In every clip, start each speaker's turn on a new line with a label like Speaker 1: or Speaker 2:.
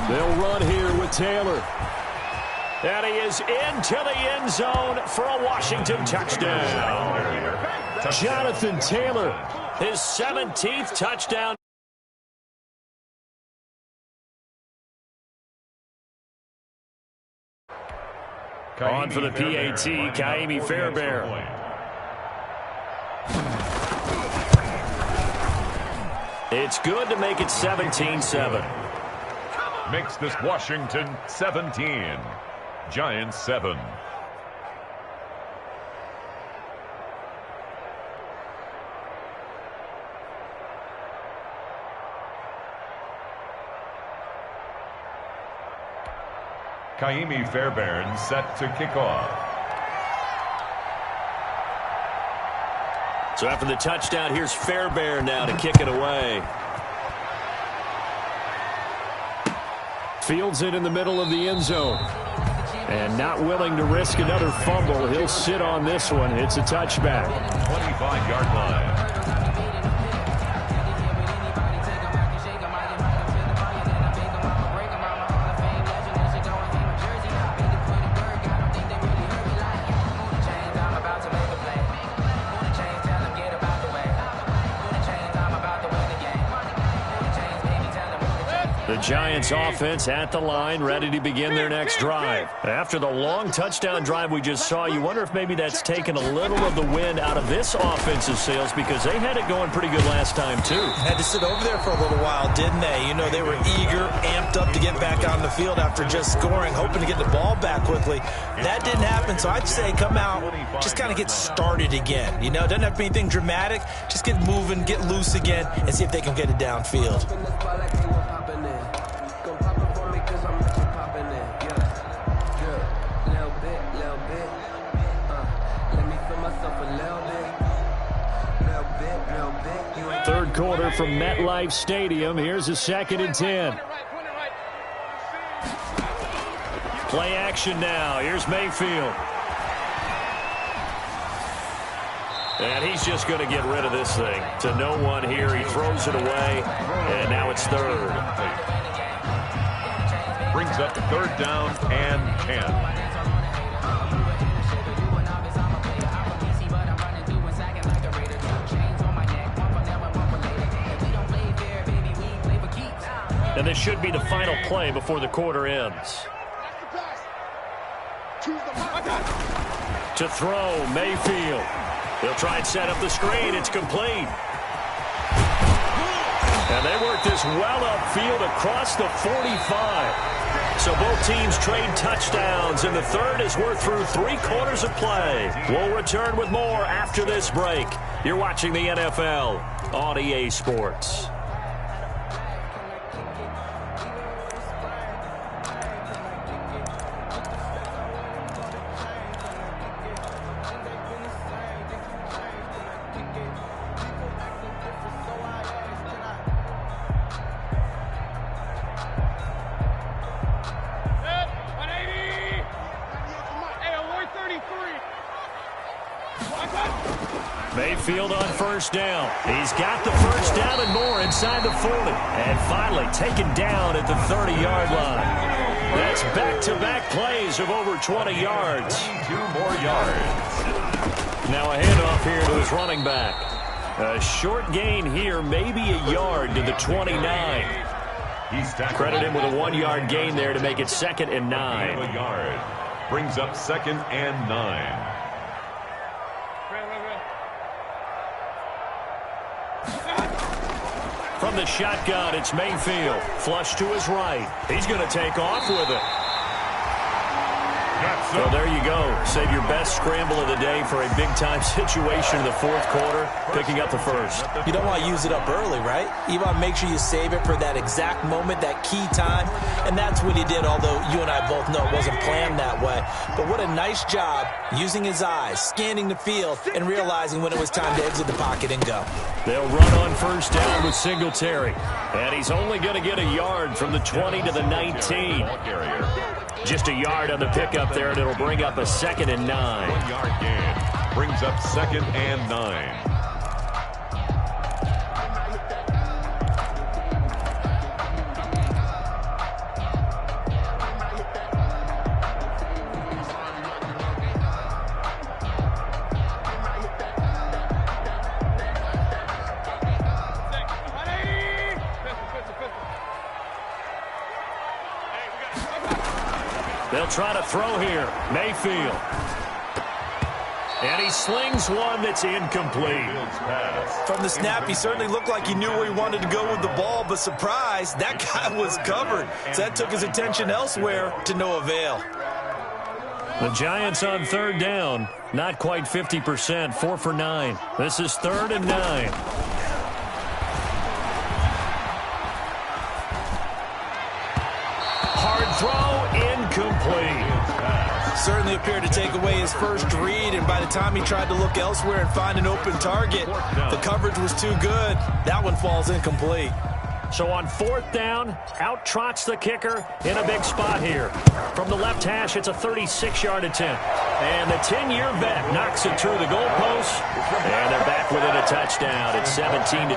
Speaker 1: They'll run here with Taylor. And he is into the end zone for a Washington touchdown. Jonathan Taylor, his 17th touchdown. On for the PAT, Ka'imi Fairbairn. It's good to make it 17-7.
Speaker 2: Makes this Washington 17. Giants 7. Ka'imi Fairbairn set to kick off.
Speaker 1: So after the touchdown, here's Fairbairn now to kick it away. Fields it in the middle of the end zone. And not willing to risk another fumble. He'll sit on this one. It's a touchback.
Speaker 2: 25-yard line.
Speaker 1: The Giants offense at the line, ready to begin their next drive. After the long touchdown drive we just saw, you wonder if maybe that's taken a little of the wind out of this offensive sails, because they had it going pretty good last time too.
Speaker 3: Had to sit over there for a little while, didn't they? You know, they were eager, amped up to get back on the field after just scoring, hoping to get the ball back quickly. That didn't happen, so I'd say come out, just kind of get started again. You know, doesn't have to be anything dramatic. Just get moving, get loose again, and see if they can get it downfield.
Speaker 1: Third quarter from MetLife Stadium. Here's a 2nd and 10. Play action now. Here's Mayfield. And he's just going to get rid of this thing. To no one here. He throws it away. And now it's third.
Speaker 2: Brings up 3rd down and 10.
Speaker 1: And this should be the final play before the quarter ends. To throw, Mayfield. He'll try and set up the screen. It's complete. And they work this well upfield across the 45. So both teams trade touchdowns, and the third is worth through 3 quarters of play. We'll return with more after this break. You're watching the NFL on EA Sports. Mayfield on 1st down. He's got the 1st down and more inside the 40. And finally taken down at the 30-yard line. That's back-to-back plays of over 20 yards.
Speaker 2: 2 more yards.
Speaker 1: Now a handoff here to his running back. A short gain here, maybe a yard to the 29. Credit him with a 1-yard gain there to make it 2nd and 9.
Speaker 2: A yard. Brings up 2nd and 9.
Speaker 1: From the shotgun, it's Mayfield. Flush to his right. He's going to take off with it. So there you go. Save your best scramble of the day for a big-time situation in the 4th quarter, picking up the 1st.
Speaker 3: You don't want to use it up early, right? You want to make sure you save it for that exact moment, that key time. And that's what he did, although you and I both know it wasn't planned that way. But what a nice job using his eyes, scanning the field, and realizing when it was time to exit the pocket and go.
Speaker 1: They'll run on 1st down with Singletary. And he's only going to get a yard from the 20 to the 19. Just a yard on the pickup there, and it'll bring up a 2nd and 9.
Speaker 2: 1-yard gain. Brings up 2nd and 9.
Speaker 1: They'll try to throw here. Mayfield. And he slings one that's incomplete.
Speaker 3: From the snap, he certainly looked like he knew where he wanted to go with the ball, but surprise, that guy was covered. So that took his attention elsewhere to no avail.
Speaker 1: The Giants on third down. Not quite 50%, 4 for 9. This is 3rd and 9. Hard throw, incomplete.
Speaker 3: Certainly appeared to take away his first read, and by the time he tried to look elsewhere and find an open target, the coverage was too good. That one falls incomplete.
Speaker 1: So on 4th down, out trots the kicker in a big spot here. From the left hash, it's a 36-yard attempt. And the 10-year vet knocks it through the goalpost. And they're back within a touchdown. It's 17-10.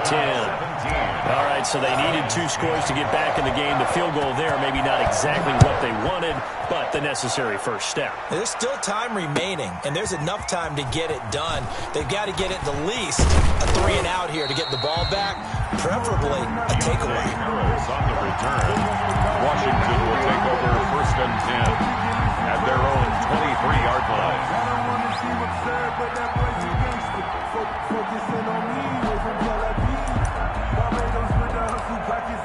Speaker 1: All right, so they needed 2 scores to get back in the game. The field goal there, maybe not exactly what they wanted, but the necessary first step.
Speaker 3: There's still time remaining, and there's enough time to get it done. They've got to get it the least a 3-and-out here to get the ball back, preferably a takeaway.
Speaker 2: On the return, Washington will take over 1st and 10 at their own 23-yard line. I don't want to seem absurd, but that boy's a gangster. Focusing on me, away from Tel Aviv. Barbados with the hustle, pockets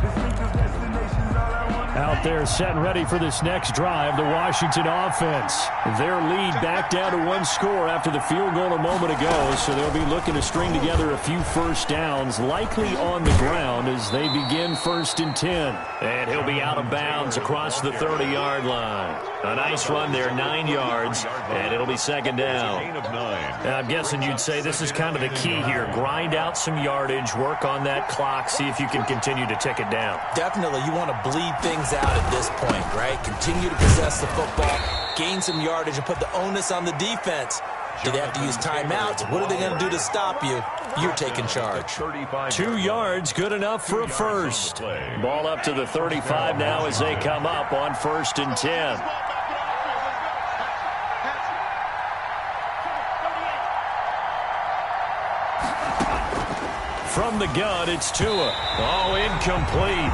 Speaker 2: distinctive destinations, all I want.
Speaker 1: Out there set and ready for this next drive, the Washington offense. Their lead back down to 1 score after the field goal a moment ago, so they'll be looking to string together a few first downs, likely on the ground as they begin 1st and 10. And he'll be out of bounds across the 30-yard line. A nice run there, 9 yards, and it'll be 2nd down. I'm guessing you'd say this is kind of the key here. Grind out some yardage, work on that clock, see if you can continue to tick it down.
Speaker 3: Definitely, you want to bleed things out at this point, right? Continue to possess the football, gain some yardage, and put the onus on the defense. Do they have to use timeouts? What are they going to do to stop you? You're taking charge.
Speaker 1: 2 yards, good enough for a first. Ball up to the 35 now as they come up on 1st and 10. From the gun, it's Tua. Oh, incomplete.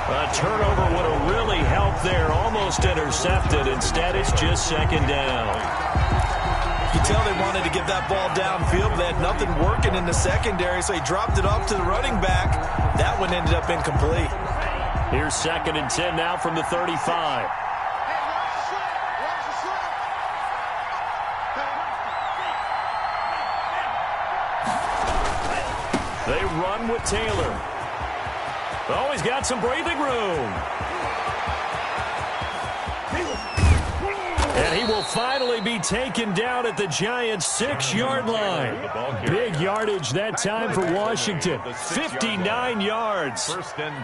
Speaker 1: A turnover would have really helped there. Almost intercepted. Instead, it's just 2nd down.
Speaker 3: You can tell they wanted to get that ball downfield, but they had nothing working in the secondary, so he dropped it off to the running back. That one ended up incomplete.
Speaker 1: Here's 2nd and 10 now from the 35. They run with Taylor. Oh, he's got some breathing room. And he will finally be taken down at the Giants' 6-yard line. Big yardage that time for Washington. 59 yards.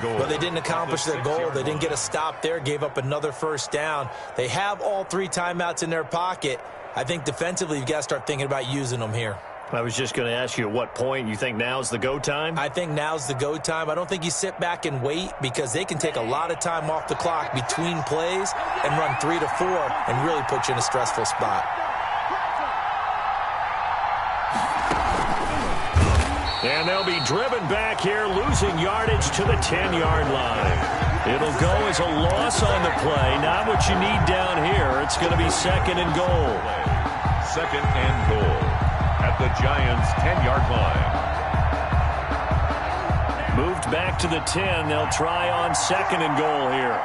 Speaker 3: Well, they didn't accomplish their goal. They didn't get a stop there, gave up another first down. They have all 3 timeouts in their pocket. I think defensively you've got to start thinking about using them here.
Speaker 1: I was just going to ask you at what point you think now's the go time?
Speaker 3: I think now's the go time. I don't think you sit back and wait because they can take a lot of time off the clock between plays and run 3 to 4 and really put you in a stressful spot.
Speaker 1: And they'll be driven back here, losing yardage to the 10-yard line. It'll go as a loss on the play. Not what you need down here. It's going to be 2nd and goal.
Speaker 2: 2nd and goal at the Giants' 10-yard line.
Speaker 1: Moved back to the 10. They'll try on 2nd and goal here.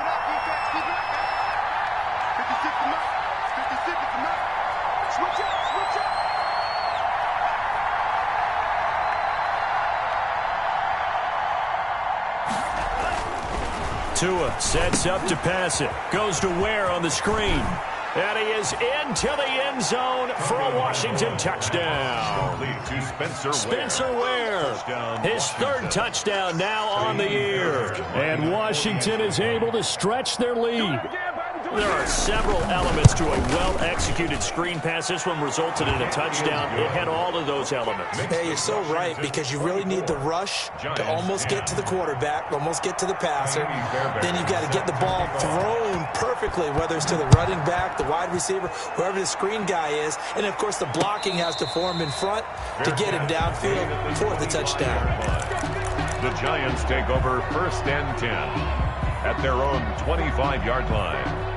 Speaker 1: Tua sets up to pass it. Goes to Ware on the screen. And he is into the end zone for a Washington touchdown. Spencer Ware, his 3rd touchdown now on the year. And Washington is able to stretch their lead. There are several elements to a well-executed screen pass. This one resulted in a touchdown. It had all of those elements.
Speaker 3: Hey, you're so right because you really need the rush to almost get to the quarterback, almost get to the passer. Then you've got to get the ball thrown perfectly, whether it's to the running back, the wide receiver, whoever the screen guy is. And, of course, the blocking has to form in front to get him downfield for the touchdown.
Speaker 2: The Giants take over 1st and 10 at their own 25-yard line.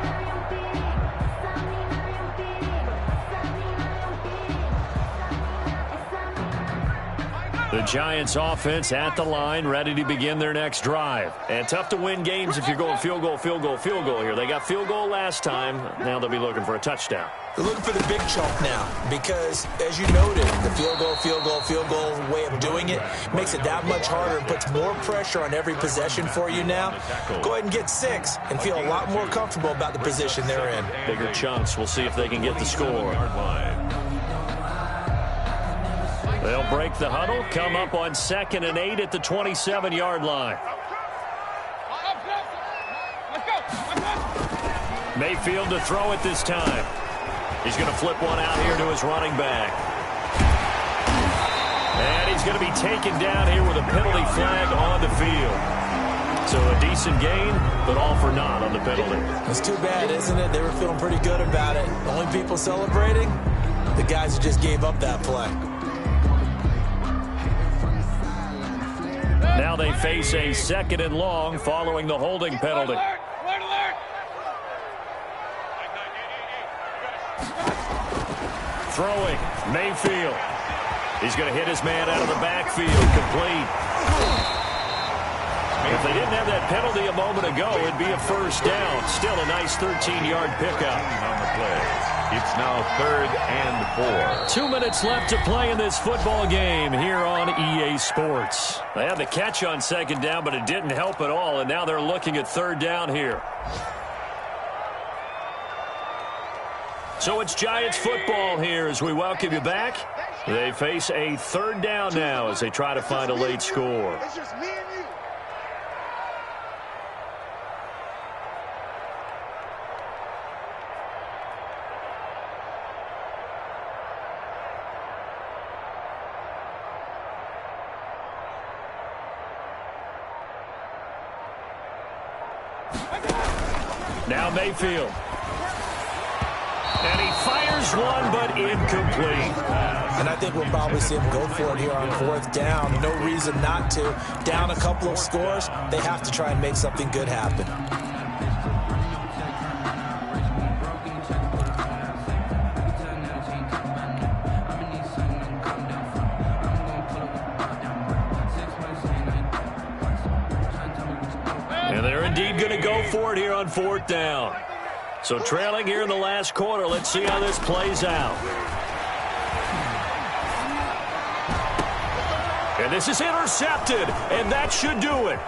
Speaker 1: The Giants offense at the line, ready to begin their next drive. And tough to win games if you're going field goal, field goal, field goal here. They got field goal last time. Now they'll be looking for a touchdown.
Speaker 3: They're looking for the big chunk now because, as you noted, the field goal, field goal, field goal way of doing it makes it that much harder and puts more pressure on every possession for you now. Go ahead and get 6 and feel a lot more comfortable about the position they're in.
Speaker 1: Bigger chunks. We'll see if they can get the score. They'll break the huddle, come up on 2nd and 8 at the 27-yard line. Mayfield to throw it this time. He's going to flip one out here to his running back. And he's going to be taken down here with a penalty flag on the field. So a decent gain, but all for naught on the penalty.
Speaker 3: It's too bad, isn't it? They were feeling pretty good about it. The only people celebrating, the guys who just gave up that play.
Speaker 1: Now they face a 2nd and long following the holding penalty. Throwing, Mayfield. He's going to hit his man out of the backfield, complete. If they didn't have that penalty a moment ago, it'd be a first down. Still a nice 13-yard pickup.
Speaker 2: On the play. It's now 3rd and 4.
Speaker 1: 2 minutes left to play in this football game here on EA Sports. They had the catch on 2nd down, but it didn't help at all, and now they're looking at 3rd down here. So it's Giants football here as we welcome you back. They face a 3rd down now as they try to find a late score.
Speaker 4: It's just me and you.
Speaker 1: Now Mayfield. And he fires one, but incomplete.
Speaker 3: And I think we'll probably see him go for it here on 4th down. No reason not to. Down a couple of scores, they have to try and make something good happen.
Speaker 1: And they're indeed going to go for it here on 4th down. So trailing here in the last quarter. Let's see how this plays out. And this is intercepted, and that should do it.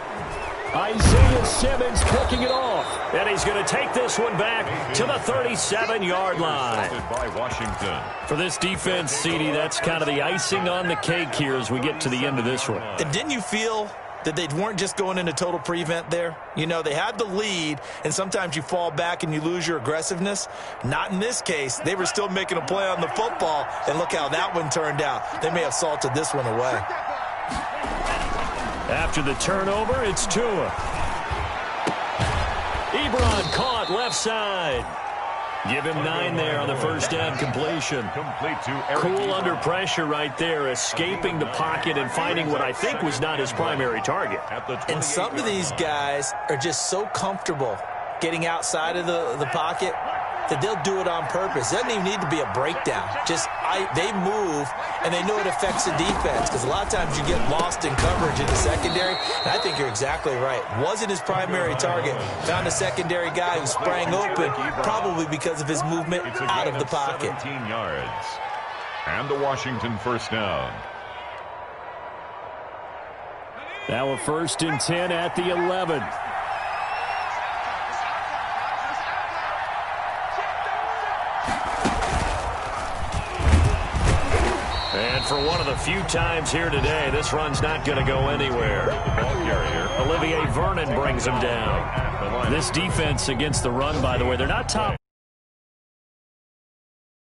Speaker 1: Isaiah Simmons picking it off. And he's going to take this one back to the 37-yard line.
Speaker 2: By Washington.
Speaker 1: For this defense, CD, that's kind of the icing on the cake here as we get to the end of this one.
Speaker 3: And didn't you feel that they weren't just going into total prevent there? You know, they had the lead, and sometimes you fall back and you lose your aggressiveness. Not in this case. They were still making a play on the football, and look how that one turned out. They may have salted this one away.
Speaker 1: After the turnover, it's Tua. Ebron caught left side. Give him 9 there on the first down completion.
Speaker 2: Complete to Eric
Speaker 1: Cool under pressure right there, escaping the pocket and finding what I think was not his primary target.
Speaker 3: And some of these guys are just so comfortable getting outside of the pocket that they'll do it on purpose. It doesn't even need to be a breakdown. Just they move, and they know it affects the defense because a lot of times you get lost in coverage in the secondary, and I think you're exactly right. Wasn't his primary target. Found a secondary guy who sprang open, probably because of his movement out of the pocket.
Speaker 2: 17 yards. And the Washington first down.
Speaker 1: Now a 1st and 10 at the 11. And for one of the few times here today, this run's not going to go anywhere. Olivier Vernon brings him down. This defense against the run, by the way, they're not top.